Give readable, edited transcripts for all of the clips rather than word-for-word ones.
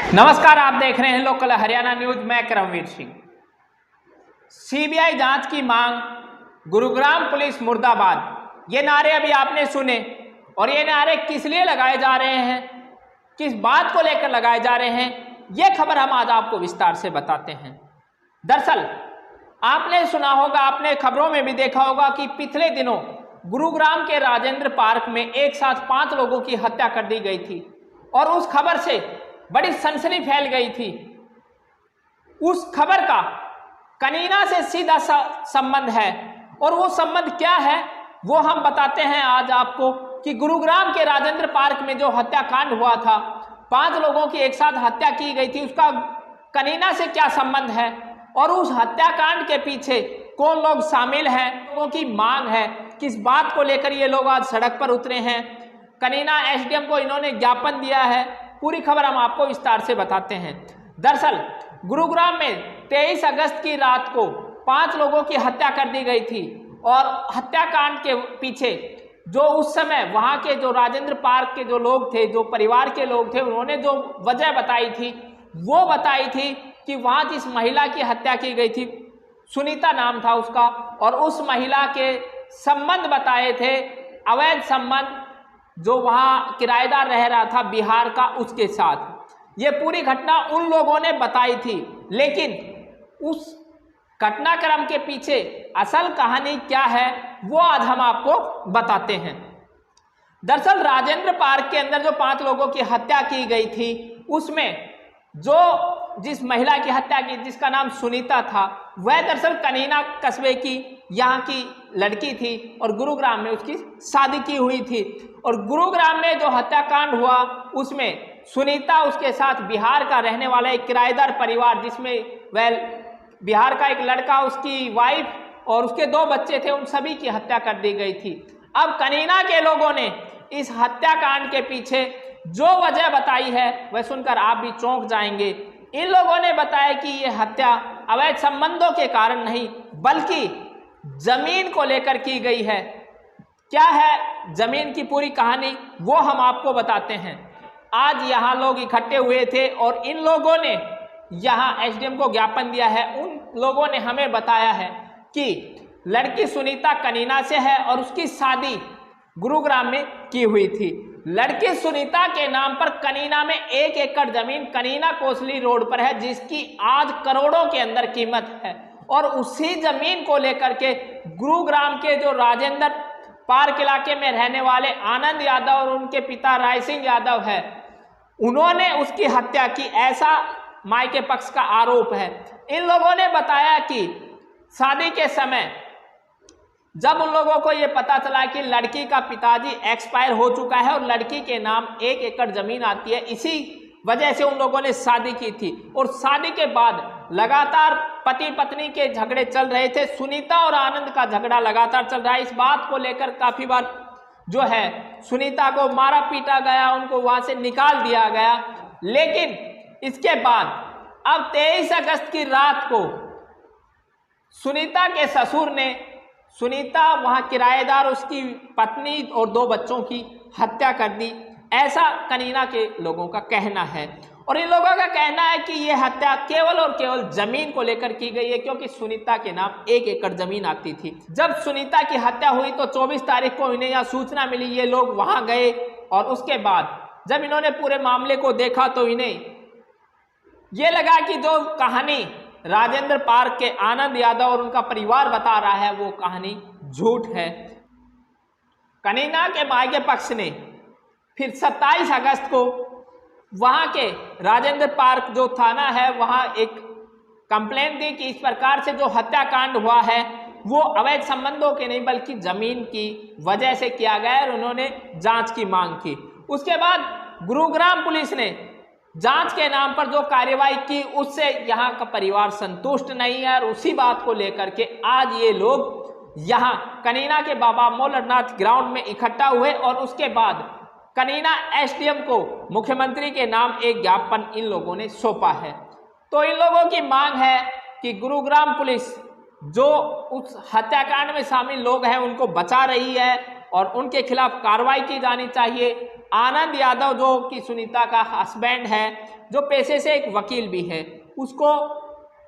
नमस्कार, आप देख रहे हैं लोकल हरियाणा न्यूज। मैं करमवीर सिंह। सीबीआई जांच की मांग, गुरुग्राम पुलिस मुर्दाबाद, ये नारे अभी आपने सुने। और ये नारे किस लिए लगाए जा रहे हैं, किस बात को लेकर लगाए जा रहे हैं, ये खबर हम आज आपको विस्तार से बताते हैं। दरअसल आपने सुना होगा, आपने खबरों में भी देखा होगा कि पिछले दिनों गुरुग्राम के राजेंद्र पार्क में एक साथ 5 लोगों की हत्या कर दी गई थी और उस खबर से बड़ी सनसनी फैल गई थी। उस खबर का कनीना से सीधा संबंध है और वो संबंध क्या है वो हम बताते हैं आज आपको कि गुरुग्राम के राजेंद्र पार्क में जो हत्याकांड हुआ था, 5 लोगों की एक साथ हत्या की गई थी, उसका कनीना से क्या संबंध है और उस हत्याकांड के पीछे कौन लोग शामिल हैं, लोगों की मांग है, किस बात को लेकर ये लोग आज सड़क पर उतरे हैं। कनीना एसडीएम को इन्होंने ज्ञापन दिया है। पूरी खबर हम आपको विस्तार से बताते हैं। दरअसल गुरुग्राम में 23 अगस्त की रात को 5 लोगों की हत्या कर दी गई थी और हत्याकांड के पीछे जो उस समय वहां के जो राजेंद्र पार्क के जो लोग थे, जो परिवार के लोग थे, उन्होंने जो वजह बताई थी वो बताई थी कि वहां जिस महिला की हत्या की गई थी, सुनीता नाम था उसका, और उस महिला के संबंध बताए थे, अवैध संबंध, जो वहां किराएदार रह रहा था बिहार का, उसके साथ। ये पूरी घटना उन लोगों ने बताई थी, लेकिन उस घटनाक्रम के पीछे असल कहानी क्या है वो आज हम आपको बताते हैं। दरअसल राजेंद्र पार्क के अंदर जो 5 लोगों की हत्या की गई थी, उसमें जिस महिला की हत्या की, जिसका नाम सुनीता था, वह दरअसल कनीना कस्बे की यहाँ की लड़की थी और गुरुग्राम में उसकी शादी की हुई थी। और गुरुग्राम में जो हत्याकांड हुआ उसमें सुनीता, उसके साथ बिहार का रहने वाला एक किराएदार परिवार, जिसमें वह बिहार का एक लड़का, उसकी वाइफ और उसके 2 बच्चे थे, उन सभी की हत्या कर दी गई थी। अब कनीना के लोगों ने इस हत्याकांड के पीछे जो वजह बताई है वह सुनकर आप भी चौंक जाएंगे। इन लोगों ने बताया कि यह हत्या अवैध संबंधों के कारण नहीं, बल्कि जमीन को लेकर की गई है। क्या है जमीन की पूरी कहानी वो हम आपको बताते हैं। आज यहाँ लोग इकट्ठे हुए थे और इन लोगों ने यहाँ एसडीएम को ज्ञापन दिया है। उन लोगों ने हमें बताया है कि लड़की सुनीता कनीना से है और उसकी शादी गुरुग्राम में की हुई थी। लड़की सुनीता के नाम पर कनीना में 1 एकड़ जमीन कनीना कोसली रोड पर है, जिसकी आज करोड़ों के अंदर कीमत है। और उसी जमीन को लेकर के गुरुग्राम के जो राजेंद्र पार्क इलाके में रहने वाले आनंद यादव और उनके पिता राय सिंह यादव है, उन्होंने उसकी हत्या की, ऐसा मायके पक्ष का आरोप है। इन लोगों ने बताया कि शादी के समय जब उन लोगों को यह पता चला कि लड़की का पिताजी एक्सपायर हो चुका है और लड़की के नाम 1 एकड़ जमीन आती है, इसी वजह से उन लोगों ने शादी की थी। और शादी के बाद लगातार पति पत्नी के झगड़े चल रहे थे। सुनीता और आनंद का झगड़ा लगातार चल रहा है। इस बात को लेकर काफी बार जो है सुनीता को मारा पीटा गया, उनको वहां से निकाल दिया गया। लेकिन इसके बाद अब 23 अगस्त की रात को सुनीता के ससुर ने, सुनीता वहां किराएदार, उसकी पत्नी और 2 बच्चों की हत्या कर दी, ऐसा कनीना के लोगों का कहना है। और इन लोगों का कहना है कि यह हत्या केवल और केवल जमीन को लेकर की गई है, क्योंकि सुनीता के नाम 1 एकड़ जमीन आती थी। जब सुनीता की हत्या हुई तो 24 तारीख को इन्हें यह सूचना मिली, ये लोग वहां गए और उसके बाद जब इन्होंने पूरे मामले को देखा तो इन्हें ये लगा कि जो कहानी राजेंद्र पार्क के आनंद यादव और उनका परिवार बता रहा है वो कहानी झूठ है। कनीना के मायके पक्ष ने फिर 27 अगस्त को वहां के राजेंद्र पार्क जो थाना है वहां एक कंप्लेंट दी कि इस प्रकार से जो हत्याकांड हुआ है वो अवैध संबंधों के नहीं बल्कि जमीन की वजह से किया गया और उन्होंने जांच की मांग की। उसके बाद गुरुग्राम पुलिस ने जांच के नाम पर जो कार्रवाई की उससे यहाँ का परिवार संतुष्ट नहीं है और उसी बात को लेकर के आज ये लोग यहाँ कनीना के बाबा मोलरनाथ ग्राउंड में इकट्ठा हुए और उसके बाद कनीना एसडीएम को मुख्यमंत्री के नाम एक ज्ञापन इन लोगों ने सौंपा है। तो इन लोगों की मांग है कि गुरुग्राम पुलिस जो उस हत्याकांड में शामिल लोग हैं उनको बचा रही है और उनके खिलाफ कार्रवाई की जानी चाहिए। आनंद यादव जो कि सुनीता का हस्बैंड है, जो पेशे से एक वकील भी है, उसको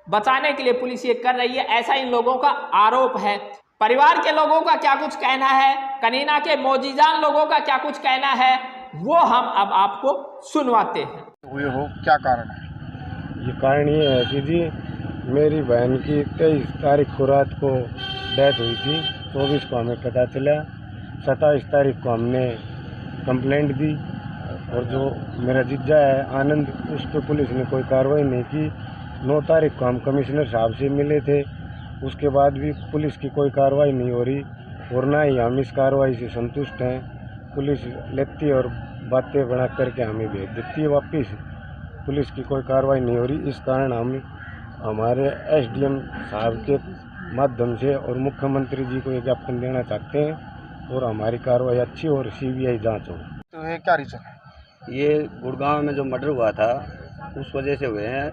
बचाने के लिए पुलिस ये कर रही है, ऐसा इन लोगों का आरोप है। परिवार के लोगों का क्या कुछ कहना है, कनीना के मौजीजान लोगों का क्या कुछ कहना है, वो हम अब आपको सुनवाते हैं। हुए हो, क्या कारण है? ये कारण ये है कि जी मेरी बहन की 23 तारीख को रात को डेथ हुई थी। 24 को हमें पता चला, 27 तारीख को हमने कंप्लेंट दी और जो मेरा जीजा है आनंद, उस पर पुलिस ने कोई कार्रवाई नहीं की। 9 तारीख को हम कमिश्नर साहब से मिले थे, उसके बाद भी पुलिस की कोई कार्रवाई नहीं हो रही और ना ही हम इस कार्रवाई से संतुष्ट हैं। पुलिस लेती और बातें बना करके हमें भेज देती है वापस, पुलिस की कोई कार्रवाई नहीं हो रही। इस कारण हम हमारे एसडीएम साहब के माध्यम से और मुख्यमंत्री जी को एक ज्ञापन देना चाहते हैं और हमारी कार्रवाई अच्छी और सीबीआई जांच हो। तो ये क्या रीज़न है? ये गुड़गांव में जो मर्डर हुआ था उस वजह से हुए हैं।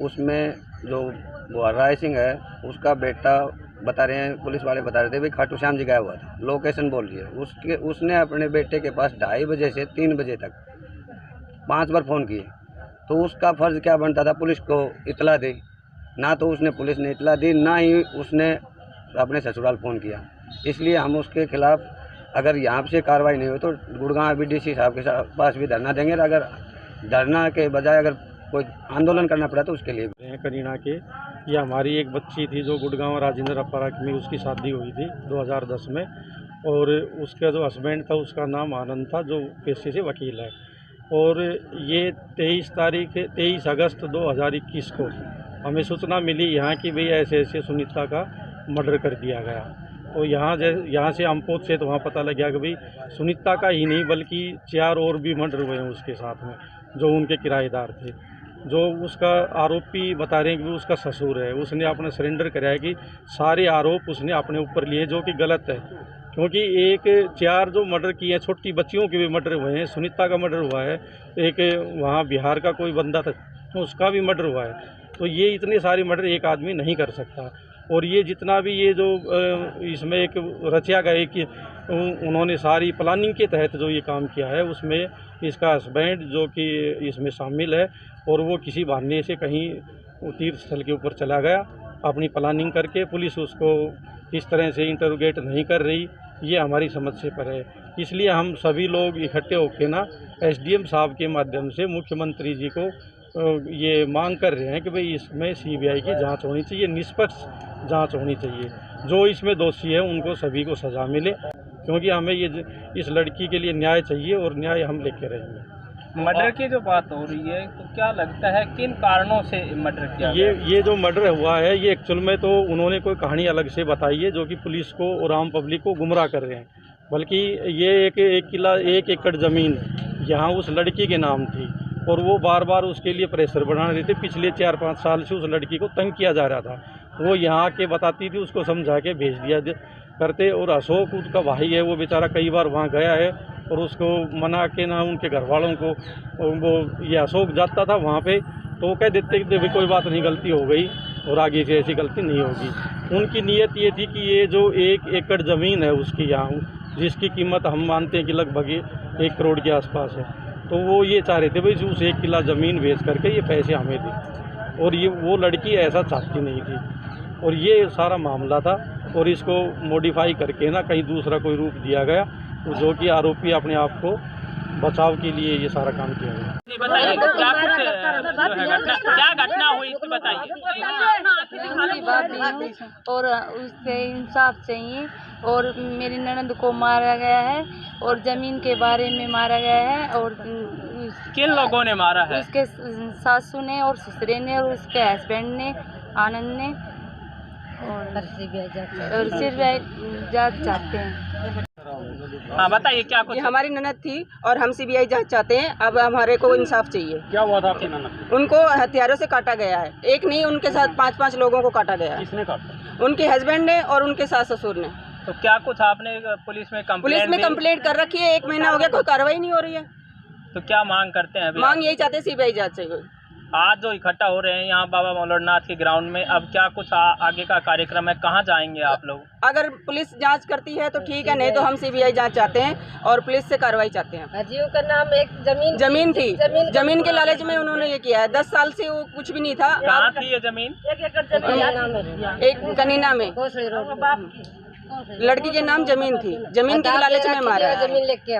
उसमें जो वो राय सिंह है, उसका बेटा बता रहे हैं, पुलिस वाले बता रहे थे भाई खाटू श्याम जी गया हुआ था, लोकेशन बोल रही है उसने अपने बेटे के पास 2:30 बजे से 3 बजे तक 5 बार फ़ोन किए। तो उसका फ़र्ज़ क्या बनता था पुलिस को इतला दे, ना तो उसने पुलिस ने इतला दी, ना ही उसने अपने ससुराल फ़ोन किया। इसलिए हम उसके खिलाफ़ अगर यहाँ से कार्रवाई नहीं हो तो गुड़गांव बीडीसी साहब के पास भी धरना देंगे। अगर धरना के बजाय अगर कोई आंदोलन करना पड़ा तो उसके लिए करीना के, ये हमारी एक बच्ची थी जो गुड़गांव राजेंद्र अपारा में उसकी शादी हुई थी 2010 में, और उसका जो हस्बैंड था उसका नाम आनंद था, जो पेशे से वकील है। और ये 23 अगस्त 2021 को हमें सूचना मिली यहाँ की भाई ऐसे ऐसे सुनीता का मर्डर कर दिया गया। तो यहाँ से हम पहुँचे तो वहाँ पता लग गया कि भाई सुनीता का ही नहीं बल्कि 4 और भी मर्डर हुए हैं उसके साथ में, जो उनके किराएदार थे। जो उसका आरोपी बता रहे हैं कि उसका ससुर है, उसने अपना सरेंडर कराया कि सारे आरोप उसने अपने ऊपर लिए, जो कि गलत है। क्योंकि 4 जो मर्डर किए हैं, छोटी बच्चियों के भी मर्डर हुए हैं, सुनीता का मर्डर हुआ है, एक वहाँ बिहार का कोई बंदा था तो उसका भी मर्डर हुआ है। तो ये इतने सारे मर्डर एक आदमी नहीं कर सकता। और ये जितना भी ये जो इसमें एक रचा गया कि उन्होंने सारी प्लानिंग के तहत जो ये काम किया है, उसमें इसका हस्बैंड जो कि इसमें शामिल है, और वो किसी बहाने से कहीं तीर्थ स्थल के ऊपर चला गया अपनी प्लानिंग करके। पुलिस उसको इस तरह से इंटरोगेट नहीं कर रही, ये हमारी समझ से पर है। इसलिए हम सभी लोग इकट्ठे होकर ना एसडीएम साहब के माध्यम से मुख्यमंत्री जी को ये मांग कर रहे हैं कि भाई इसमें सीबीआई की जांच होनी चाहिए, निष्पक्ष जांच होनी चाहिए। जो इसमें दोषी है उनको सभी को सज़ा मिले, क्योंकि हमें ये इस लड़की के लिए न्याय चाहिए और न्याय हम लेके रहेंगे। मर्डर की जो बात हो रही है तो क्या लगता है किन कारणों से मर्डर किया ये जो मर्डर हुआ है ये एक्चुअल में तो उन्होंने कोई कहानी अलग से बताई है, जो कि पुलिस को और आम पब्लिक को गुमराह कर रहे हैं। बल्कि ये एक किला 1 एकड़ ज़मीन यहाँ उस लड़की के नाम थी और वो बार बार उसके लिए प्रेशर बढ़ा रहे थे। पिछले 4-5 साल से उस लड़की को तंग किया जा रहा था। वो यहाँ आके बताती थी, उसको समझा के भेज दिया करते। और अशोक उसका भाई है, वो बेचारा कई बार वहाँ गया है और उसको मना के ना उनके घर वालों को, वो ये अशोक जाता था वहाँ पे तो वो कह देते कि भाई कोई बात नहीं, गलती हो गई और आगे से ऐसी गलती नहीं होगी। उनकी नीयत ये थी कि ये जो 1 एकड़ ज़मीन है उसकी यहाँ, जिसकी कीमत हम मानते हैं कि लगभग 1 करोड़ के आसपास है, तो वो ये चाह रहे थे भाई उस 1 किला ज़मीन बेच करके ये पैसे हमें दें। और ये वो लड़की ऐसा चाहती नहीं थी और ये सारा मामला था। और इसको मॉडिफाई करके ना कहीं दूसरा कोई रूप दिया गया, तो जो कि आरोपी अपने आप को बचाव के लिए ये सारा काम किया गया। बताइए क्या घटना हुई थी, बताइए। और उससे इंसाफ चाहिए। और मेरी ननद को मारा गया है और ज़मीन के बारे में मारा गया है। और किन लोगों ने मारा है? उसके सासू ने और ससुरे ने और उसके हस्बैंड ने, आनंद ने। और सीबीआई जांच चाहते हैं। हाँ बताइए क्या कुछ। हमारी ननद थी और हम सीबीआई जांच चाहते हैं। अब हमारे को इंसाफ चाहिए। क्या हुआ था आपकी ननद? उनको हथियारों से काटा गया है। एक नहीं, उनके साथ 5-5 लोगों को काटा गया है। किसने काटा? उनके हस्बैंड ने और उनके सास ससुर ने। तो क्या कुछ आपने पुलिस में कंप्लेंट कर रखी है। 1 महीना हो गया, कोई कार्रवाई नहीं हो रही है। तो क्या मांग करते हैं अभी? मांग यही चाहते हैं सीबीआई जांच चाहिए। आज जो इकट्ठा हो रहे हैं यहाँ बाबा मौलनाथ के ग्राउंड में, अब क्या कुछ आगे का कार्यक्रम है, कहाँ जाएंगे आप लोग? अगर पुलिस जांच करती है तो ठीक है, नहीं तो हम सीबीआई जांच चाहते हैं और पुलिस से कार्रवाई चाहते हैं। अजीव का नाम एक जमीन थी, जमीन के लालच में उन्होंने ये किया है। 10 साल से वो कुछ भी नहीं था। कहाँ थी ये जमीन? एक कनीना में लड़की के नाम जमीन थी, जमीन के लालच में मारा है। जमीन लेके